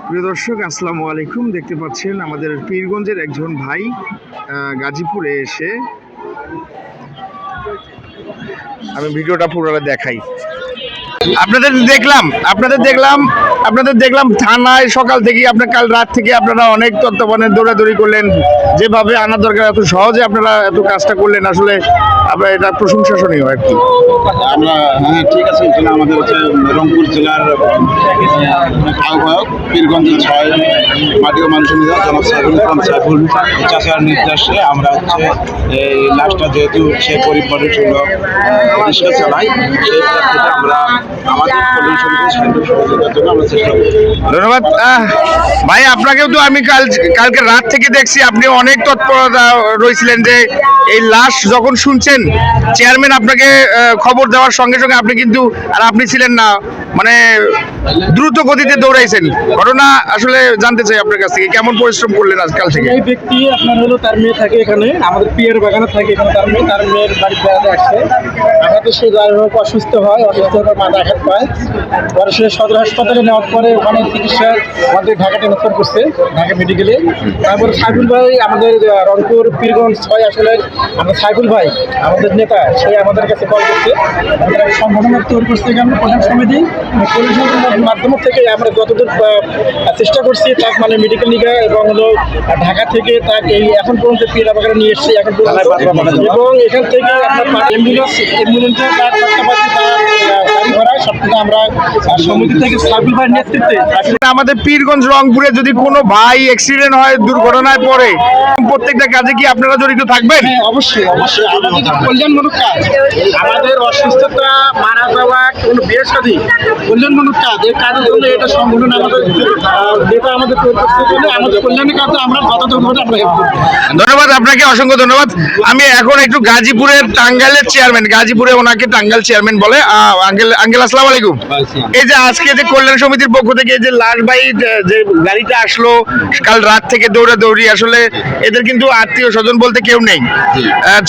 প্রিয় দর্শক, আসসালামু আলাইকুম। দেখতে পাচ্ছেন আমাদের পীরগঞ্জের একজন ভাই গাজীপুরে এসে, আমি ভিডিওটা পুরোটা দেখাই। আপনাদের দেখলাম থানায় সকাল থেকে, আপনার কাল রাত থেকে আপনারা অনেক তত্ত্বাবধানে দৌড়াদৌড়ি করলেন, যেভাবে আনা দরকার এত সহজে আপনারা এত কাজটা করলেন, আসলে আপনার এটা প্রশংসনীয় আর কি। আমরা ঠিক আছে, আমাদের হচ্ছে রংপুর জেলার আহ্বায়ক পীরগঞ্জের 6 মাটি ও মানুষের নিয়ে জনাব সাইফুল চাচার নির্দেশে আমরা হচ্ছে এই লাশটা, যেহেতু সে গরিব মানুষ ছিল, রিক্সা চালাই, সেই প্রেক্ষিতে আমরা আমাদের কল্যাণ সমিতির সাহায্য সহযোগিতার জন্য আমরা চেষ্টা করি। ধন্যবাদ ভাই। আপনাকেও তো আমি কালকে রাত থেকে দেখছি, আপনি অনেক তৎপরতা রয়েছিলেন যে এই লাশ যখন শুনছেন চেয়ারম্যান আপনাকে খবর দেওয়ার সঙ্গে সঙ্গে আপনি কিন্তু, আর আপনি ছিলেন না, মানে দ্রুত গতিতে দৌড়াইছেন। ঘটনা আসলে জানতে চাই আপনার কাছ থেকে, কেমন পরিশ্রম করলেন আজকাল থেকে? এই ব্যক্তি আপনার হলো, তার মেয়ে থাকে এখানে, আমাদের পিয়ের বাগানে থাকে এখানে, তার মেয়ের বাড়ি বেড়াতে আসছে। আমাদের সে যাই হোক অসুস্থ হয়, অসুস্থ হয়ে মাথা আঘাত পায়, পরে সে সদর হাসপাতালে নেওয়ার পরে ওখানে চিকিৎসা আমাদের ঢাকা ট্রান্সফার করছে, ঢাকা মেডিকেলে। তারপরে সাইফুল ভাই আমাদের রংপুর পীরগঞ্জ 6 আসনের আমাদের সাইফুল ভাই, আমাদের নেতা, সে আমাদের কাছে কল করছে। আমাদের সংগঠন তৈরি করছে এখানে প্রধান সমিতি মাধ্যম থেকে আমরা যতদূর চেষ্টা করছি তাকে মানে মেডিকেল নিয়ে এবং হলো ঢাকা থেকে তাকে এই এখন পর্যন্ত পিয়ের বাগানে নিয়ে এসেছি এখন পর্যন্ত, এবং এখান থেকে আপনার অ্যাম্বুলেন্সের তার খরচাপাতি, তার গাড়ি ভাড়া সব কিছু আমরা সমিতি থেকে সাইফুল ভাইয়ের নেতৃত্বে। আমাদের পীরগঞ্জ রংপুরে যদি কোনো ভাই অ্যাক্সিডেন্ট হয়, দুর্ঘটনায় পড়ে, প্রত্যেকটা কাজে কি আপনারা জড়িত থাকবেন? অবশ্যই অবশ্যই, আমাদের কল্যাণমূলক কাজ, আমাদের অসুস্থতা, মারা যাওয়া, কোনো বিয়ে শাদী, কল্যাণমূলক কাজ, এই কাজের জন্য এটা সংগঠন আমাদের যেটা আমাদের তৈরি করতে গেলে আমাদের কল্যাণের কাজে আমরা যথাযথভাবে আমরা হেল্প করব। ধন্যবাদ আপনাকে, অসংখ্য ধন্যবাদ। আমি এখন একটু গাজীপুরের টাঙ্গাইলের চেয়ারম্যান, গাজীপুরে ওনাকে টাঙ্গাইল চেয়ারম্যান বলে, আঙ্কেল আসসালামু আলাইকুম। এই যে আজকে যে কল্যাণ সমিতির পক্ষ থেকে যে লাশবাহী যে গাড়িটা আসলো কাল রাত থেকে দৌড়াদৌড়ি, আসলে এদের কিন্তু আত্মীয় স্বজন বলতে কেউ নেই।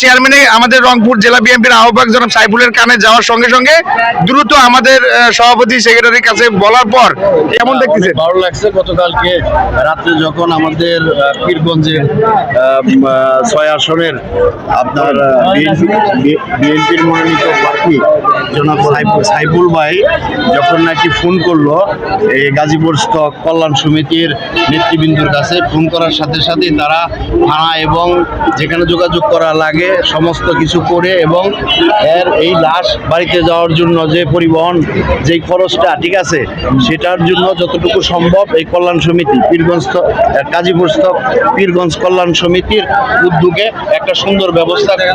চেয়ারম্যানে আমাদের রংপুর জেলা বিএনপির আহ্বায়ক জনাব সাইফুলের কানে যাওয়ার সঙ্গে সঙ্গে দ্রুত আমাদের সভাপতি সেক্রেটারির কাছে বলার পর কেমন দেখতেছেন? ভালো লাগছে। গতকালকে রাত্রে যখন আমাদের পীরগঞ্জের 6 আসনের আপনার বিএনপির মনোনীত প্রার্থী জনাব সাইফুল ভাই যখন নাকি ফোন করলো এই গাজীপুর স্টক কল্যাণ সমিতির নেতৃবৃন্দুর কাছে, ফোন করার সাথে সাথে তারা থানা এবং যেখানে যোগাযোগ করা লাগে সমস্ত কিছু করে, এবং এই লাশ বাড়িতে যাওয়ার জন্য যে পরিবহন, যেই খরচটা, ঠিক আছে, সেটার জন্য যতটুকু সম্ভব এই কল্যাণ সমিতি পীরগঞ্জ গাজীপুর স্টক পীরগঞ্জ কল্যাণ সমিতির উদ্যোগে একটা সুন্দর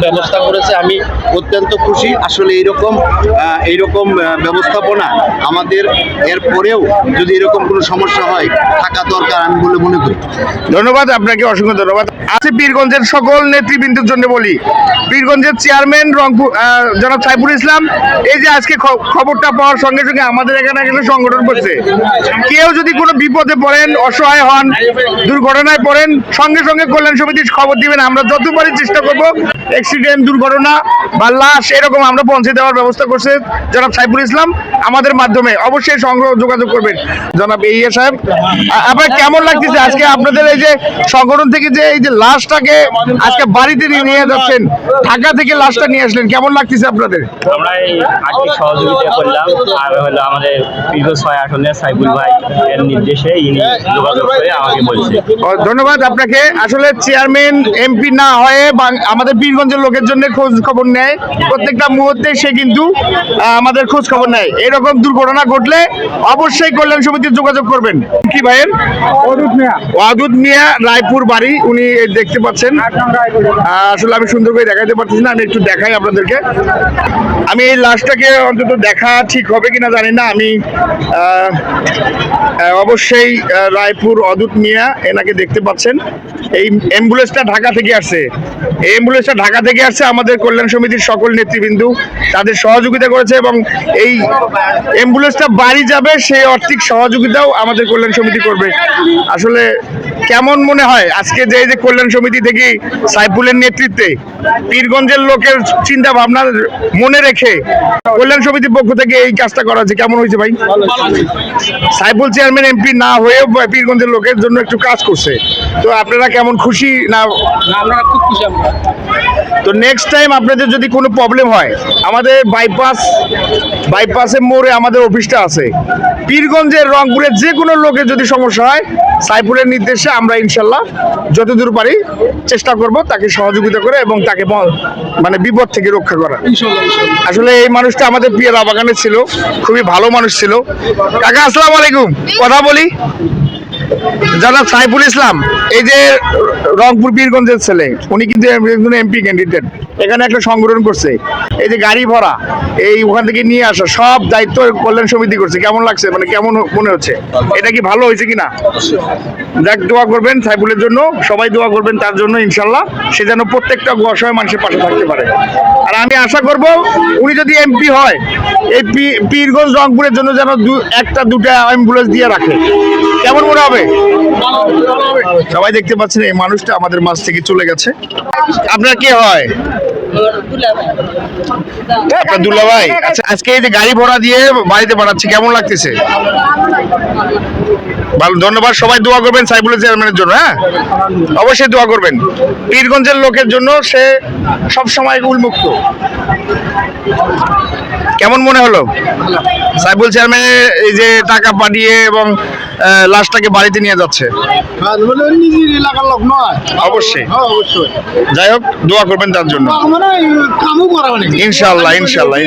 ব্যবস্থা করেছে। আমি অত্যন্ত খুশি। আসলে এইরকম ব্যবস্থাপনা আমাদের এরপরেও যদি এরকম কোনো সমস্যা হয় থাকা দরকার, আমি বলে মনে করি। ধন্যবাদ আপনাকে, অসংখ্য ধন্যবাদ। আজকে পীরগঞ্জের সকল নেতৃবৃন্দের জন্য বলি, পীরগঞ্জের চেয়ারম্যান রংপুর জনাব সাইফুল ইসলাম, এই যে আজকে খবরটা পাওয়ার সঙ্গে সঙ্গে আমাদের এখানে একটা সংগঠন করছে, কেউ যদি কোনো বিপদে পড়েন, অসহায় হন, দুর্ঘটনায় পড়েন, সঙ্গে সঙ্গে কল্যাণ সমিতির খবর দিবেন। আমরা যতবারই চেষ্টা করব অ্যাক্সিডেন্ট, দুর্ঘটনা বা লাশ এরকম আমরা পৌঁছে দেওয়ার ব্যবস্থা করছে জনাব সাইফুল ইসলাম। আমাদের মাধ্যমে অবশ্যই যোগাযোগ করবেন। জনাব ইয়ে সাহেব, আপনার কেমন লাগতেছে আজকে আপনাদের এই যে সংগঠন থেকে যে এই যে লাশটাকে আজকে বাড়িতে নিয়ে যাচ্ছেন, ঢাকা থেকে লাশটা নিয়ে আসলেন, কেমন লাগতেছে আপনাদের? আমরা এই আর্থিক সহযোগিতা করলাম, আর হলো আমাদের পীরগঞ্জ 6 আসনের সাইফুল ভাই এর নির্দেশে ইনি যোগাযোগ করে আমাকে বলছে। ধন্যবাদ আপনাকে। আসলে চেয়ারম্যান এমপি না হয়ে আমাদের পীরগঞ্জের লোকের জন্য খোঁজ খবর নেয়, প্রত্যেকটা মুহূর্তে সে কিন্তু আমাদের খোঁজ খবর নেয়। এরকম দুর্ঘটনা ঘটলে অবশ্যই কল্যাণ সমিতির যোগাযোগ করবেন। কি ভাইয়ের? ওয়াদুদ মিয়া, রায়পুর বাড়ি, উনি দেখতে পাচ্ছেন। আসলে আমি সুন্দর করে দেখাইতে পারতেছি না, আমি একটু দেখাই আপনাদেরকে। আমি এই লাশটাকে অন্তত দেখা ঠিক হবে কিনা জানি না। আমি অবশ্যই রায়পুর অদূত মিয়া, এনাকে দেখতে পাচ্ছেন। এই অ্যাম্বুলেন্সটা ঢাকা থেকে আসছে, এই অ্যাম্বুলেন্সটা ঢাকা থেকে আসছে। আমাদের কল্যাণ সমিতির সকল নেতৃবৃন্দ তাদের সহযোগিতা করেছে, এবং এই অ্যাম্বুলেন্সটা বাড়ি যাবে সেই আর্থিক সহযোগিতাও আমাদের কল্যাণ সমিতি করবে। আসলে কেমন মনে হয় আজকে যে এই যে কল্যাণ সমিতি থেকে সাইফুলের নেতৃত্বে পীরগঞ্জের লোকের চিন্তা ভাবনা মনে রেখে কল্যাণ সমিতির পক্ষ থেকে এই কাজটা করা হচ্ছে, কেমন হয়েছে ভাই? সাইফুল চেয়ারম্যান এমপি না হয়েও পীরগঞ্জের লোকের জন্য একটু কাজ করছে, তো আপনারা কেমন খুশি না? আমরা খুব খুশি আমরা। তো নেক্সট টাইম আপনাদের যদি কোনো প্রবলেম হয়, আমাদের বাইপাসের মোড়ে আমাদের অফিসটা আছে। পীরগঞ্জের রংপুরের যে কোনো লোকের যদি সমস্যা হয়, সাইফুলের নির্দেশে আমরা ইনশাল্লাহ যতদূর পারি চেষ্টা করব তাকে সহযোগিতা করে এবং তাকে মানে বিপদ থেকে রক্ষা করা। আসলে এই মানুষটা আমাদের পিয়ারা বাগানে ছিল, খুবই ভালো মানুষ ছিল। কাকা আসসালামু আলাইকুম, কথা বলি। জনাব সাইফুল ইসলাম, এই যে রংপুর পীরগঞ্জের ছেলে, উনি কিন্তু একজন এমপি ক্যান্ডিডেট। এখানে একটা সংগঠন করছে, এই যে গাড়ি ভরা এই ওখান থেকে নিয়ে আসা সব দায়িত্ব কল্যাণ সমিতি করছে। কেমন লাগছে, মানে কেমন মনে হচ্ছে? এটা কি ভালো হয়েছে কিনা? যাক, দোয়া করবেন সাইফুলের জন্য, সবাই দোয়া করবেন তার জন্য ইনশাল্লাহ, সে যেন প্রত্যেকটা অসহায় মানুষের পাশে থাকতে পারে। আর আমি আশা করব উনি যদি এমপি হয়, এই পীরগঞ্জ রংপুরের জন্য যেন একটা দুটা অ্যাম্বুলেন্স দিয়ে রাখে। কেমন মনে হবে? সবাই দেখতে পাচ্ছেন এই মানুষটা আমাদের মাঝ থেকে চলে গেছে। আপনার কে হয়? আপনার দুলা ভাই। আচ্ছা, আজকে এই যে গাড়ি ভরা দিয়ে বাড়িতে পাঠাচ্ছে, কেমন লাগতেছে? ভালো, ধন্যবাদ। সবাই দোয়া করবেন সাইফুলের চেয়ারম্যানের জন্য। হ্যাঁ, অবশ্যই দোয়া করবেন। পীরগঞ্জের লোকের জন্য সে সব সময় উন্মুক্ত। কেমন মনে হলো সাইফুল চেয়ারম্যানের এই যে টাকা পাঠিয়ে এবং লাশটাকে বাড়িতে নিয়ে যাচ্ছে? নিজের এলাকার লোক নয়, অবশ্যই। অবশ্যই। যাই হোক, দোয়া করবেন তার জন্য। মানে কামও করা মানে ইনশাআল্লাহ ইনশাআল্লাহ।